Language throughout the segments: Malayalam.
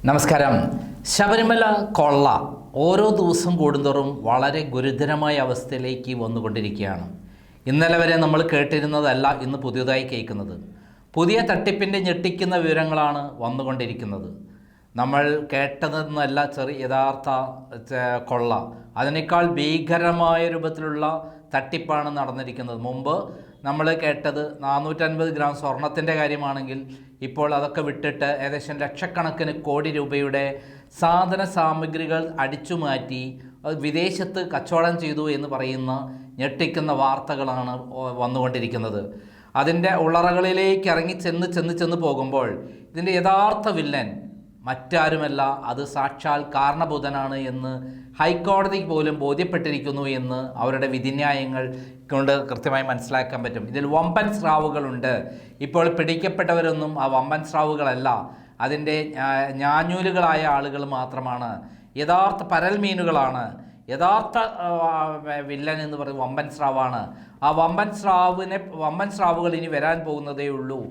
നമസ്കാരം. ശബരിമല കൊള്ള ഓരോ ദിവസം കൂടുന്തോറും വളരെ ഗുരുതരമായ അവസ്ഥയിലേക്ക് വന്നുകൊണ്ടിരിക്കുകയാണ്. ഇന്നലെ വരെ നമ്മൾ കേട്ടിരുന്നതല്ല ഇന്ന് പുതിയതായി കേൾക്കുന്നത്. പുതിയ തട്ടിപ്പിൻ്റെ ഞെട്ടിക്കുന്ന വിവരങ്ങളാണ് വന്നുകൊണ്ടിരിക്കുന്നത്. നമ്മൾ കേട്ടതെന്നല്ല യഥാർത്ഥ കൊള്ള, അതിനേക്കാൾ ഭീകരമായ രൂപത്തിലുള്ള തട്ടിപ്പാണ് നടന്നിരിക്കുന്നത്. മുമ്പ് നമ്മൾ കേട്ടത് 450 ഗ്രാം സ്വർണത്തിൻ്റെ കാര്യമാണെങ്കിൽ ഇപ്പോൾ അതൊക്കെ വിട്ടിട്ട് ഏകദേശം ലക്ഷക്കണക്കിന് കോടി രൂപയുടെ സാധന സാമഗ്രികൾ അടിച്ചുമാറ്റി വിദേശത്ത് കച്ചവടം ചെയ്തു എന്ന് പറയുന്ന ഞെട്ടിക്കുന്ന വാർത്തകളാണ് വന്നുകൊണ്ടിരിക്കുന്നത്. അതിൻ്റെ ഉള്ളറകളിലേക്ക് ഇറങ്ങി ചെന്ന് പോകുമ്പോൾ ഇതിൻ്റെ യഥാർത്ഥ വില്ലൻ മറ്റാരുമല്ല, അത് സാക്ഷാൽ കാരണഭൂതനാണ് എന്ന് ഹൈക്കോടതിക്ക് പോലും ബോധ്യപ്പെട്ടിരിക്കുന്നു എന്ന് അവരുടെ വിധിന്യായങ്ങൾ കൊണ്ട് കൃത്യമായി മനസ്സിലാക്കാൻ പറ്റും. ഇതിൽ വമ്പൻ സ്രാവുകളുണ്ട്. ഇപ്പോൾ പിടിക്കപ്പെട്ടവരൊന്നും ആ വമ്പൻ സ്രാവുകളല്ല, അതിൻ്റെ ഞാഞ്ഞൂലുകളായ ആളുകൾ മാത്രമാണ്. യഥാർത്ഥ പരൽമീനുകളാണ്. യഥാർത്ഥ വില്ലൻ എന്ന് പറയുന്നത് വമ്പൻ സ്രാവാണ്. ആ വമ്പൻ സ്രാവുകൾ ഇനി വരാൻ പോകുന്നതേ ഉള്ളൂ.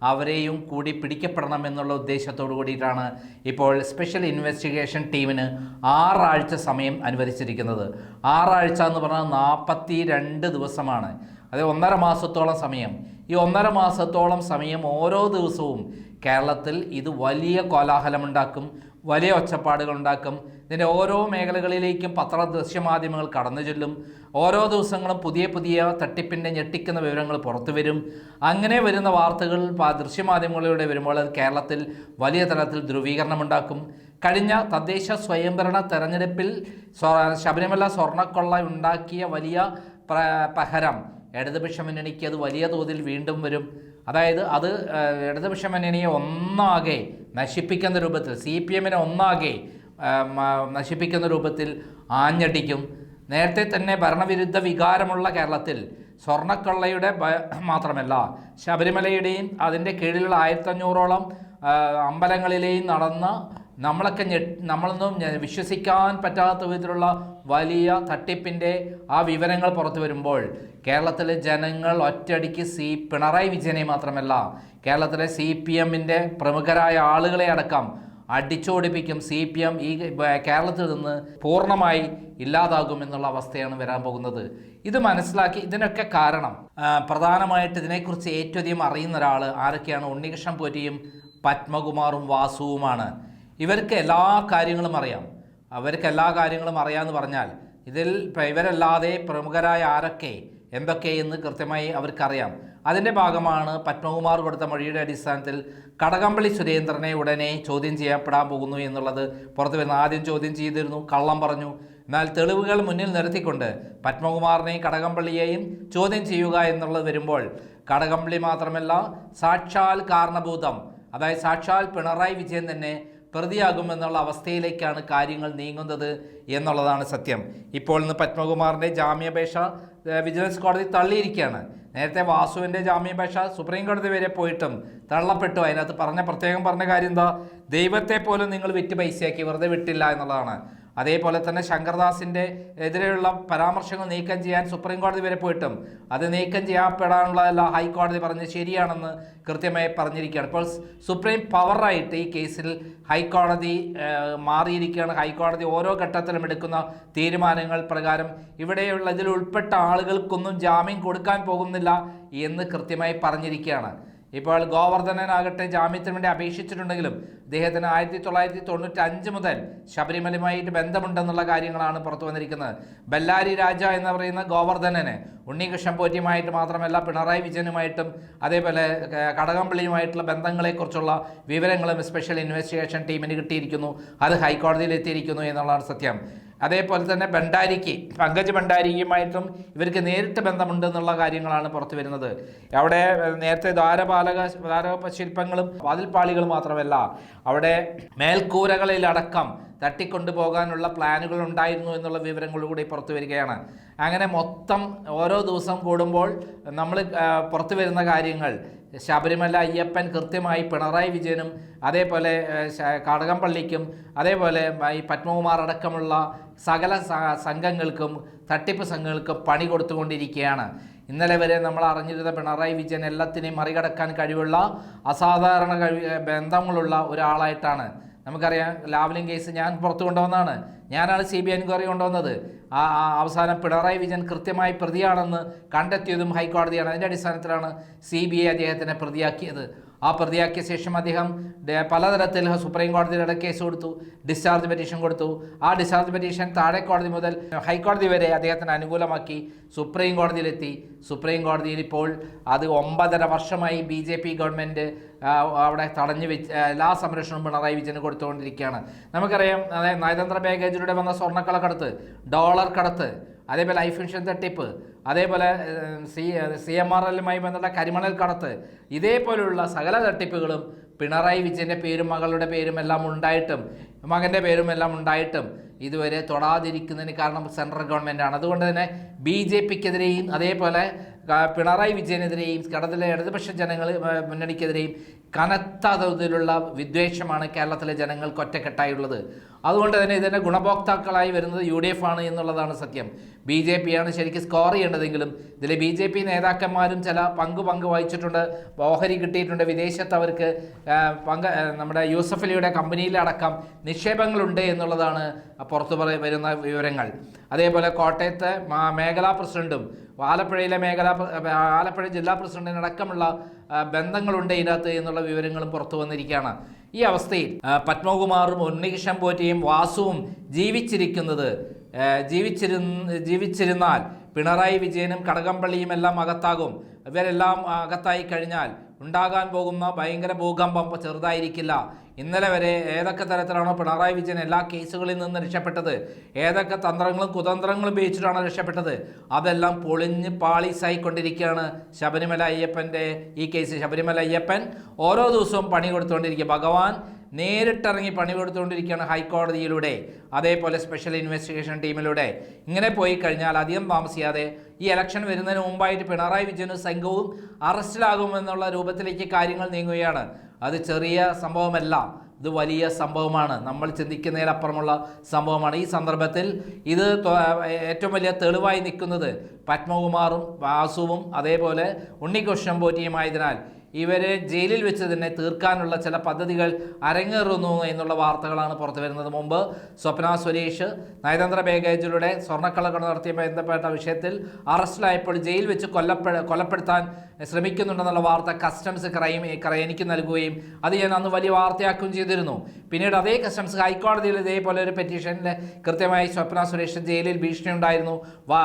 അവരെയും കൂടി പിടിക്കപ്പെടണം എന്നുള്ള ഉദ്ദേശത്തോടു കൂടിയിട്ടാണ് ഇപ്പോൾ സ്പെഷ്യൽ ഇൻവെസ്റ്റിഗേഷൻ ടീമിന് 6 ആഴ്ച സമയം അനുവദിച്ചിരിക്കുന്നത്. 6 ആഴ്ച എന്ന് പറഞ്ഞാൽ 42 ദിവസമാണ്. അത് 1.5 മാസത്തോളം സമയം. ഈ 1.5 മാസത്തോളം സമയം ഓരോ ദിവസവും കേരളത്തിൽ ഇത് വലിയ കോലാഹലമുണ്ടാക്കും, വലിയ ഒച്ചപ്പാടുകൾ ഉണ്ടാക്കും. ഇതിൻ്റെ ഓരോ മേഖലകളിലേക്കും ദൃശ്യമാധ്യമങ്ങൾ കടന്നു ചെല്ലും. ഓരോ ദിവസങ്ങളും പുതിയ തട്ടിപ്പിൻ്റെ ഞെട്ടിക്കുന്ന വിവരങ്ങൾ പുറത്തു വരും. അങ്ങനെ വരുന്ന വാർത്തകൾ ദൃശ്യമാധ്യമങ്ങളിലൂടെ വരുമ്പോൾ അത് കേരളത്തിൽ വലിയ തരത്തിൽ ധ്രുവീകരണമുണ്ടാക്കും. കഴിഞ്ഞ തദ്ദേശ സ്വയംഭരണ തെരഞ്ഞെടുപ്പിൽ ശബരിമല സ്വർണ്ണക്കൊള്ള ഉണ്ടാക്കിയ വലിയ പ്രഹരം ഇടതുപക്ഷ മുന്നണിക്ക് അത് വലിയ തോതിൽ വീണ്ടും വരും. അതായത് അത് ഇടതുപക്ഷ മുന്നണിയെ ഒന്നാകെ നശിപ്പിക്കുന്ന രൂപത്തിൽ, CPM ഒന്നാകെ നശിപ്പിക്കുന്ന രൂപത്തിൽ ആഞ്ഞടിക്കും. നേരത്തെ തന്നെ ഭരണവിരുദ്ധ വികാരമുള്ള കേരളത്തിൽ സ്വർണ്ണക്കൊള്ളയുടെ മാത്രമല്ല ശബരിമലയുടെയും അതിൻ്റെ കീഴിലുള്ള 1500ഓളം അമ്പലങ്ങളിലെയും നടന്ന നമ്മളൊന്നും വിശ്വസിക്കാൻ പറ്റാത്ത വിധത്തിലുള്ള വലിയ തട്ടിപ്പിൻ്റെ ആ വിവരങ്ങൾ പുറത്തു വരുമ്പോൾ കേരളത്തിലെ ജനങ്ങൾ ഒറ്റയടിക്ക് പിണറായി വിജയനെ മാത്രമല്ല കേരളത്തിലെ CPM പ്രമുഖരായ ആളുകളെ അടക്കം അടിച്ചോടിപ്പിക്കും. CPM ഈ കേരളത്തിൽ നിന്ന് പൂർണ്ണമായി ഇല്ലാതാകും എന്നുള്ള അവസ്ഥയാണ് വരാൻ പോകുന്നത്. ഇത് മനസ്സിലാക്കി ഇതിനൊക്കെ കാരണം പ്രധാനമായിട്ട് ഇതിനെക്കുറിച്ച് ഏറ്റവും അധികം അറിയുന്ന ഒരാൾ ആരൊക്കെയാണ്? ഉണ്ണികൃഷ്ണൻ പോറ്റിയും പത്മകുമാറും വാസുവുമാണ്. ഇവർക്ക് എല്ലാ കാര്യങ്ങളും അറിയാം. അറിയാമെന്ന് പറഞ്ഞാൽ ഇതിൽ ഇവരല്ലാതെ പ്രമുഖരായ ആരൊക്കെ എന്തൊക്കെ എന്ന് കൃത്യമായി അവർക്കറിയാം. അതിൻ്റെ ഭാഗമാണ് പത്മകുമാർ കൊടുത്ത മൊഴിയുടെ അടിസ്ഥാനത്തിൽ കടകംപള്ളി സുരേന്ദ്രനെ ഉടനെ ചോദ്യം ചെയ്യപ്പെടാൻ പോകുന്നു എന്നുള്ളത് പുറത്തു വരുന്ന. ആദ്യം ചോദ്യം ചെയ്തിരുന്നു, കള്ളം പറഞ്ഞു. എന്നാൽ തെളിവുകൾ മുന്നിൽ നിർത്തിക്കൊണ്ട് പത്മകുമാറിനെയും കടകംപള്ളിയെയും ചോദ്യം ചെയ്യുക എന്നുള്ളത് വരുമ്പോൾ കടകംപള്ളി മാത്രമല്ല സാക്ഷാൽ കാരണഭൂതം, അതായത് സാക്ഷാൽ പിണറായി വിജയൻ തന്നെ പ്രതിയാകുമെന്നുള്ള അവസ്ഥയിലേക്കാണ് കാര്യങ്ങൾ നീങ്ങുന്നത് എന്നുള്ളതാണ് സത്യം. ഇപ്പോൾ ഇന്ന് പത്മകുമാറിൻ്റെ ജാമ്യാപേക്ഷ വിജിലൻസ് കോടതി തള്ളിയിരിക്കുകയാണ്. നേരത്തെ വാസുവിൻ്റെ ജാമ്യാപേക്ഷ സുപ്രീം കോടതി വരെ പോയിട്ടും തള്ളപ്പെട്ടു. അതിനകത്ത് പ്രത്യേകം പറഞ്ഞ കാര്യം എന്താ? ദൈവത്തെ പോലും നിങ്ങൾ വിറ്റ് പൈസയാക്കി, വെറുതെ വിട്ടില്ല എന്നുള്ളതാണ്. അതേപോലെ തന്നെ ശങ്കർദാസിൻ്റെ എതിരെയുള്ള പരാമർശങ്ങൾ നീക്കം ചെയ്യാൻ സുപ്രീം കോടതി വരെ പോയിട്ടും അത് നീക്കം ചെയ്യപ്പെടാനുള്ളതല്ല ഹൈക്കോടതി പറഞ്ഞ് ശരിയാണെന്ന് കൃത്യമായി പറഞ്ഞിരിക്കുകയാണ്. ഇപ്പോൾ സുപ്രീം പവറായിട്ട് ഈ കേസിൽ ഹൈക്കോടതി മാറിയിരിക്കുകയാണ്. ഹൈക്കോടതി ഓരോ ഘട്ടത്തിലും എടുക്കുന്ന തീരുമാനങ്ങൾ പ്രകാരം ഇവിടെയുള്ള ഇതിൽ ഉൾപ്പെട്ട ആളുകൾക്കൊന്നും ജാമ്യം കൊടുക്കാൻ പോകുന്നില്ല എന്ന് കൃത്യമായി പറഞ്ഞിരിക്കുകയാണ്. ഇപ്പോൾ ഗോവർദ്ധനനാകട്ടെ ജാമ്യത്തിന് വേണ്ടി അപേക്ഷിച്ചിട്ടുണ്ടെങ്കിലും അദ്ദേഹത്തിന് 1995 മുതൽ ശബരിമലയുമായിട്ട് ബന്ധമുണ്ടെന്നുള്ള കാര്യങ്ങളാണ് പുറത്തു വന്നിരിക്കുന്നത്. ബെല്ലാരി രാജ എന്ന് പറയുന്ന ഗോവർദ്ധനന് ഉണ്ണികൃഷ്ണൻ പോറ്റിയുമായിട്ട് മാത്രമല്ല പിണറായി വിജയനുമായിട്ടും അതേപോലെ കടകംപള്ളിയുമായിട്ടുള്ള ബന്ധങ്ങളെക്കുറിച്ചുള്ള വിവരങ്ങളും സ്പെഷ്യൽ ഇൻവെസ്റ്റിഗേഷൻ ടീമിന് കിട്ടിയിരിക്കുന്നു. അത് ഹൈക്കോടതിയിൽ എത്തിയിരിക്കുന്നു എന്നുള്ളതാണ് സത്യം. അതേപോലെ തന്നെ പങ്കജ് ഭണ്ഡാരിയുമായിട്ടും ഇവർക്ക് നേരിട്ട് ബന്ധമുണ്ടെന്നുള്ള കാര്യങ്ങളാണ് പുറത്തു വരുന്നത്. അവിടെ നേരത്തെ ദ്വാരപാലക ശില്പങ്ങളും വാതിൽപ്പാളികളും മാത്രമല്ല അവിടെ മേൽക്കൂരകളിലടക്കം തട്ടിക്കൊണ്ടുപോകാനുള്ള പ്ലാനുകൾ ഉണ്ടായിരുന്നു എന്നുള്ള വിവരങ്ങളിലൂടെ പുറത്തു വരികയാണ്. അങ്ങനെ മൊത്തം ഓരോ ദിവസം കൂടുമ്പോൾ നമ്മൾ പുറത്തു വരുന്ന കാര്യങ്ങൾ ശബരിമല അയ്യപ്പൻ കൃത്യമായി പിണറായി വിജയനും അതേപോലെ കടകംപള്ളിക്കും അതേപോലെ ഈ പത്മകുമാർ അടക്കമുള്ള സകല സംഘങ്ങൾക്കും തട്ടിപ്പ് സംഘങ്ങൾക്കും പണി കൊടുത്തുകൊണ്ടിരിക്കുകയാണ്. ഇന്നലെ വരെ നമ്മൾ അറിഞ്ഞിരുന്ന പിണറായി വിജയൻ എല്ലാത്തിനെയും മറികടക്കാൻ കഴിവുള്ള അസാധാരണ ബന്ധങ്ങളുള്ള ഒരാളായിട്ടാണ് നമുക്കറിയാം ലാവ്ലിൻ കേസ് ഞാൻ പുറത്തു കൊണ്ടുവന്നതാണ്. ഞാനാണ് CBI എൻക്വയറി കൊണ്ടുവന്നത്. അവസാനം പിണറായി വിജയൻ കൃത്യമായി പ്രതിയാണെന്ന് കണ്ടെത്തിയതും ഹൈക്കോടതിയാണ്. അതിൻ്റെ അടിസ്ഥാനത്തിലാണ് CBI അദ്ദേഹത്തിനെ പ്രതിയാക്കിയത്. ആ പ്രതിയാക്കിയ ശേഷം അദ്ദേഹം പലതരത്തിൽ സുപ്രീം കോടതിയുടെ കേസ് കൊടുത്തു, ഡിസ്ചാർജ് പെറ്റീഷൻ കൊടുത്തു. ആ ഡിസ്ചാർജ് പെറ്റീഷൻ താഴെ കോടതി മുതൽ ഹൈക്കോടതി വരെ അദ്ദേഹത്തിന് അനുകൂലമാക്കി സുപ്രീം കോടതിയിലെത്തി. സുപ്രീം കോടതിയിൽ ഇപ്പോൾ അത് 9.5 വർഷമായി BJP ഗവൺമെൻറ് അവിടെ തടഞ്ഞു വെച്ച് എല്ലാ സംരക്ഷണവും പിണറായി വിജയന് കൊടുത്തുകൊണ്ടിരിക്കുകയാണ്. നമുക്കറിയാം നയതന്ത്ര ബാഗേജിലൂടെ വന്ന സ്വർണ്ണക്കള്ളക്കടത്ത്, ഡോളർ കടത്ത്, അതേപോലെ ലൈഫ് ഇൻഷുറൻസ് തട്ടിപ്പ്, അതേപോലെ CMRLുമായി ബന്ധപ്പെട്ട കരിമണൽ കടത്ത്, ഇതേപോലെയുള്ള സകല തട്ടിപ്പുകളും പിണറായി വിജയൻ്റെ പേരും മകളുടെ പേരും എല്ലാം ഉണ്ടായിട്ടും മകൻ്റെ പേരും എല്ലാം ഉണ്ടായിട്ടും ഇതുവരെ തൊടാതിരിക്കുന്നതിന് കാരണം സെൻട്രൽ ഗവൺമെൻറ്റാണ്. അതുകൊണ്ട് തന്നെ BJPക്കെതിരെയും അതേപോലെ പിണറായി വിജയനെതിരെയും കേരളത്തിലെ ഇടതുപക്ഷ ജനങ്ങൾ മുന്നണിക്കെതിരെയും കനത്ത തോതിലുള്ള വിദ്വേഷമാണ് കേരളത്തിലെ ജനങ്ങൾക്ക് ഒറ്റക്കെട്ടായുള്ളത്. അതുകൊണ്ട് തന്നെ ഇതിൻ്റെ ഗുണഭോക്താക്കളായി വരുന്നത് UDF ആണ് എന്നുള്ളതാണ് സത്യം. BJP ആണ് ശരിക്കും സ്കോർ ചെയ്യേണ്ടതെങ്കിലും ഇതിൽ BJP നേതാക്കന്മാരും ചില പങ്ക് വഹിച്ചിട്ടുണ്ട്. ഓഹരി കിട്ടിയിട്ടുണ്ട്, വിദേശത്ത് അവർക്ക് നമ്മുടെ യൂസഫ് അലിയുടെ കമ്പനിയിലടക്കം നിക്ഷേപങ്ങളുണ്ട് എന്നുള്ളതാണ് പുറത്തു വരുന്ന വിവരങ്ങൾ. അതേപോലെ കോട്ടയത്തെ മേഖലാ പ്രസിഡന്റും ആലപ്പുഴ ജില്ലാ പ്രസിഡന്റിനടക്കമുള്ള ബന്ധങ്ങളുണ്ട് ഇതിനകത്ത് എന്നുള്ള വിവരങ്ങളും പുറത്തു വന്നിരിക്കുകയാണ്. ഈ അവസ്ഥയിൽ പത്മകുമാറും ഉണ്ണികൃഷ്ണൻ പോറ്റിയും വാസുവും ജീവിച്ചിരുന്നാൽ പിണറായി വിജയനും കടകംപള്ളിയും എല്ലാം അകത്താകും. ഇവരെല്ലാം അകത്തായി കഴിഞ്ഞാൽ ഉണ്ടാകാൻ പോകുന്ന ഭയങ്കര ഭൂകമ്പം ചെറുതായിരിക്കില്ല. ഇന്നലെ വരെ ഏതൊക്കെ തരത്തിലാണോ പിണറായി വിജയൻ എല്ലാ കേസുകളിൽ നിന്ന് രക്ഷപ്പെട്ടത്, ഏതൊക്കെ തന്ത്രങ്ങളും കുതന്ത്രങ്ങളും ഉപയോഗിച്ചിട്ടാണോ രക്ഷപ്പെട്ടത്, അതെല്ലാം പൊളിഞ്ഞ് പാളീസായിക്കൊണ്ടിരിക്കുകയാണ് ശബരിമല അയ്യപ്പൻ്റെ ഈ കേസ്. ശബരിമല അയ്യപ്പൻ ഓരോ ദിവസവും പണി കൊടുത്തുകൊണ്ടിരിക്കുക. ഭഗവാൻ നേരിട്ടിറങ്ങി പണി കൊടുത്തുകൊണ്ടിരിക്കുകയാണ് ഹൈക്കോടതിയിലൂടെ, അതേപോലെ സ്പെഷ്യൽ ഇൻവെസ്റ്റിഗേഷൻ ടീമിലൂടെ. ഇങ്ങനെ പോയി കഴിഞ്ഞാൽ അധികം താമസിയാതെ ഈ ഇലക്ഷൻ വരുന്നതിന് മുമ്പായിട്ട് പിണറായി വിജയനും സംഘവും അറസ്റ്റിലാകുമെന്നുള്ള രൂപത്തിലേക്ക് കാര്യങ്ങൾ നീങ്ങുകയാണ്. അത് ചെറിയ സംഭവമല്ല, ഇത് വലിയ സംഭവമാണ്. നമ്മൾ ചിന്തിക്കുന്നതിലപ്പുറമുള്ള സംഭവമാണ്. ഈ സന്ദർഭത്തിൽ ഇത് ഏറ്റവും വലിയ തെളിവായി നിൽക്കുന്നത് പത്മകുമാറും വാസുവും അതേപോലെ ഉണ്ണികൃഷ്ണൻ പോറ്റിയുമായതിനാൽ ഇവരെ ജയിലിൽ വെച്ച് തന്നെ തീർക്കാനുള്ള ചില പദ്ധതികൾ അരങ്ങേറുന്നു എന്നുള്ള വാർത്തകളാണ് പുറത്തു വരുന്നത്. മുമ്പ് സ്വപ്ന സുരേഷ് നയതന്ത്ര ബാഗേജിലൂടെ സ്വർണ്ണക്കള്ളക്കടത്ത് നടത്തിയ ബന്ധപ്പെട്ട വിഷയത്തിൽ അറസ്റ്റിലായപ്പോൾ ജയിൽ വെച്ച് കൊലപ്പെടുത്താൻ ശ്രമിക്കുന്നുണ്ടെന്നുള്ള വാർത്ത കസ്റ്റംസ് എനിക്ക് നൽകുകയും അത് ഞാൻ അന്ന് വലിയ വാർത്തയാക്കുകയും ചെയ്തിരുന്നു. പിന്നീട് അതേ കസ്റ്റംസ് ഹൈക്കോടതിയിൽ ഇതേപോലെ ഒരു പെറ്റീഷനിൽ കൃത്യമായി സ്വപ്ന സുരേഷ് ജയിലിൽ ഭീഷണി ഉണ്ടായിരുന്നു,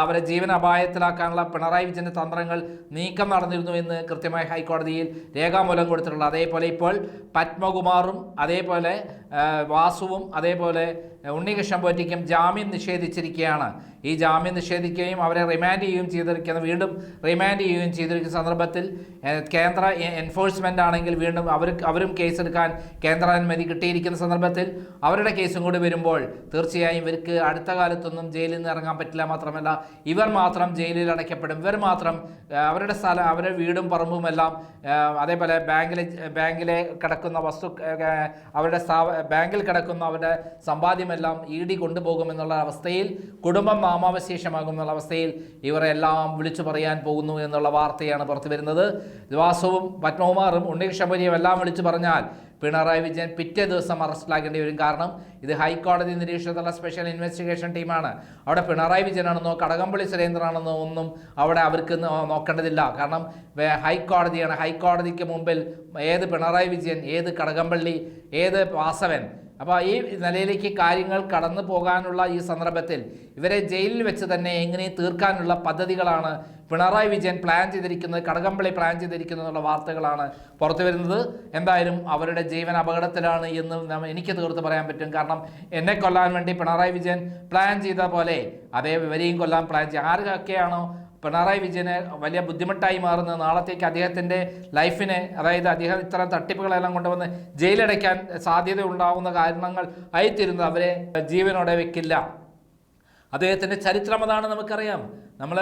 അവരെ ജീവൻ അപായത്തിലാക്കാനുള്ള പിണറായി വിജയൻ്റെ തന്ത്രങ്ങൾ നീക്കം നടന്നിരുന്നു എന്ന് കൃത്യമായി ഹൈക്കോടതിയിൽ രേഖാമൂലം കൊടുത്തിട്ടുള്ളത്. അതേപോലെ ഇപ്പോൾ പത്മകുമാറും അതേപോലെ വാസുവും അതേപോലെ ഉണ്ണികൃഷ്ണൻ പോറ്റിക്കും ജാമ്യം നിഷേധിച്ചിരിക്കുകയാണ്. ഈ ജാമ്യം നിഷേധിക്കുകയും അവരെ റിമാൻഡ് ചെയ്യുകയും വീണ്ടും റിമാൻഡ് ചെയ്യുകയും ചെയ്തിരിക്കുന്ന സന്ദർഭത്തിൽ കേന്ദ്ര എൻഫോഴ്സ്മെൻ്റ് ആണെങ്കിൽ വീണ്ടും അവരും കേസെടുക്കാൻ കേന്ദ്രാനുമതി കിട്ടിയിരിക്കുന്ന സന്ദർഭത്തിൽ അവരുടെ കേസും കൂടി വരുമ്പോൾ തീർച്ചയായും ഇവർക്ക് അടുത്ത കാലത്തൊന്നും ജയിലിൽ നിന്ന് ഇറങ്ങാൻ പറ്റില്ല. മാത്രമല്ല ഇവർ മാത്രം ജയിലിൽ അടയ്ക്കപ്പെടും. ഇവർ മാത്രം അവരുടെ സ്ഥലം, അവരുടെ വീടും പറമ്പുമെല്ലാം അതേപോലെ ബാങ്കിലെ കിടക്കുന്ന അവരുടെ ബാങ്കിൽ കിടക്കുന്ന അവരുടെ സമ്പാദ്യമെല്ലാം ED കൊണ്ടുപോകുമെന്നുള്ള അവസ്ഥയിൽ, കുടുംബം നാമാവശേഷമാകുമെന്നുള്ള അവസ്ഥയിൽ ഇവരെല്ലാം വിളിച്ചു പറയാൻ പോകുന്നു എന്നുള്ള വാർത്തയാണ് പുറത്തു വരുന്നത്. വാസുവും പത്മകുമാറും ഉണ്ണികൃഷ്ണപുരിയും എല്ലാം വിളിച്ചു പറഞ്ഞാൽ പിണറായി വിജയൻ പിറ്റേ ദിവസം അറസ്റ്റിലാക്കേണ്ടി വരും. കാരണം ഇത് ഹൈക്കോടതി നിരീക്ഷണത്തിലുള്ള സ്പെഷ്യൽ ഇൻവെസ്റ്റിഗേഷൻ ടീമാണ്. അവിടെ പിണറായി വിജയനാണെന്നോ കടകംപള്ളി സുരേന്ദ്രനാണെന്നോ ഒന്നും അവിടെ അവർക്ക് നോക്കേണ്ടതില്ല. കാരണം ഹൈക്കോടതിയാണ്. ഹൈക്കോടതിക്ക് മുമ്പിൽ ഏത് പിണറായി വിജയൻ, ഏത് കടകംപള്ളി, ഏത് വാസവൻ. അപ്പോൾ ഈ നിലയിലേക്ക് കാര്യങ്ങൾ കടന്നു പോകാനുള്ള ഈ സന്ദർഭത്തിൽ ഇവരെ ജയിലിൽ വെച്ച് തന്നെ എങ്ങനെ തീർക്കാനുള്ള പദ്ധതികളാണ് പിണറായി വിജയൻ പ്ലാൻ ചെയ്തിരിക്കുന്നത്, കടകംപള്ളി പ്ലാൻ ചെയ്തിരിക്കുന്നത് എന്നുള്ള വാർത്തകളാണ് പുറത്തു വരുന്നത്. എന്തായാലും അവരുടെ ജീവൻ അപകടത്തിലാണ് എന്ന് എനിക്ക് തീർത്ത് പറയാൻ പറ്റും. കാരണം എന്നെ കൊല്ലാൻ വേണ്ടി പിണറായി വിജയൻ പ്ലാൻ ചെയ്ത പോലെ അതേ ഇവരെയും കൊല്ലാൻ പ്ലാൻ ചെയ്യുക. ആരൊക്കെയാണോ പിണറായി വിജയന് വലിയ ബുദ്ധിമുട്ടായി മാറുന്നത്, നാളത്തേക്ക് അദ്ദേഹത്തിൻ്റെ ലൈഫിനെ, അതായത് അദ്ദേഹം ഇത്തരം തട്ടിപ്പുകളെല്ലാം കൊണ്ടുവന്ന് ജയിലടയ്ക്കാൻ സാധ്യത ഉണ്ടാകുന്ന കാരണങ്ങൾ ആയിത്തീരുന്നത് അവരെ ജീവനോടെ വെക്കില്ല. അദ്ദേഹത്തിൻ്റെ ചരിത്രം അതാണ് നമുക്കറിയാം. നമ്മൾ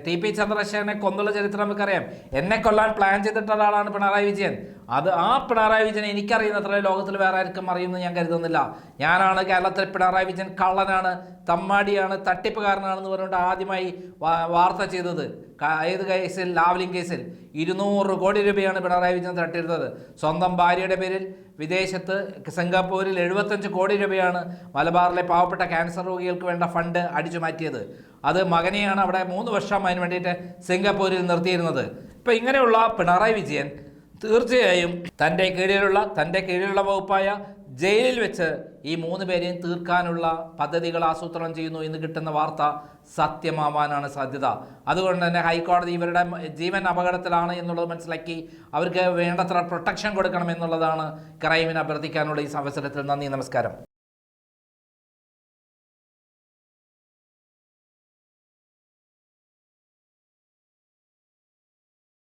TP ചന്ദ്രശേഖരനെ കൊന്നുള്ള ചരിത്രം നമുക്കറിയാം. എന്നെ കൊല്ലാൻ പ്ലാൻ ചെയ്തിട്ടുള്ള ആളാണ് പിണറായി വിജയൻ. ആ പിണറായി വിജയൻ എനിക്കറിയുന്നത്ര ലോകത്തിൽ വേറെ ആർക്കും അറിയുമെന്ന് ഞാൻ കരുതുന്നില്ല. ഞാനാണ് കേരളത്തിൽ പിണറായി വിജയൻ കള്ളനാണ്, തമ്മാടിയാണ്, തട്ടിപ്പുകാരനാണെന്ന് പറഞ്ഞുകൊണ്ട് ആദ്യമായി വാർത്ത ചെയ്തത്. ഏത് കേസിൽ? ലാവ്ലിൻ കേസിൽ 200 കോടി രൂപയാണ് പിണറായി വിജയൻ തട്ടിയിരുന്നത്. സ്വന്തം ഭാര്യയുടെ പേരിൽ വിദേശത്ത് സിംഗപ്പൂരിൽ 75 കോടി രൂപയാണ് മലബാറിലെ പാവപ്പെട്ട ക്യാൻസർ രോഗികൾക്ക് വേണ്ട ഫണ്ട് അടിച്ചു മാറ്റിയത്. അത് മകനെയാണ് അവിടെ 3 വർഷം അതിന് വേണ്ടിയിട്ട് സിംഗപ്പൂരിൽ നിർത്തിയിരുന്നത്. ഇപ്പം ഇങ്ങനെയുള്ള പിണറായി വിജയൻ തീർച്ചയായും തൻ്റെ കീഴിലുള്ള വകുപ്പായ ജയിലിൽ വെച്ച് ഈ 3 പേരെയും തീർക്കാനുള്ള പദ്ധതികൾ ആസൂത്രണം ചെയ്യുന്നു എന്ന് കിട്ടുന്ന വാർത്ത സത്യമാവാനാണ് സാധ്യത. അതുകൊണ്ട് തന്നെ ഹൈക്കോടതി ഇവരുടെ ജീവൻ അപകടത്തിലാണ് എന്നുള്ളത് മനസ്സിലാക്കി അവർക്ക് വേണ്ടത്ര പ്രൊട്ടക്ഷൻ കൊടുക്കണം എന്നുള്ളതാണ് ക്രൈമിന് അഭ്യർത്ഥിക്കാനുള്ള ഈ അവസരത്തിൽ. നന്ദി, നമസ്കാരം.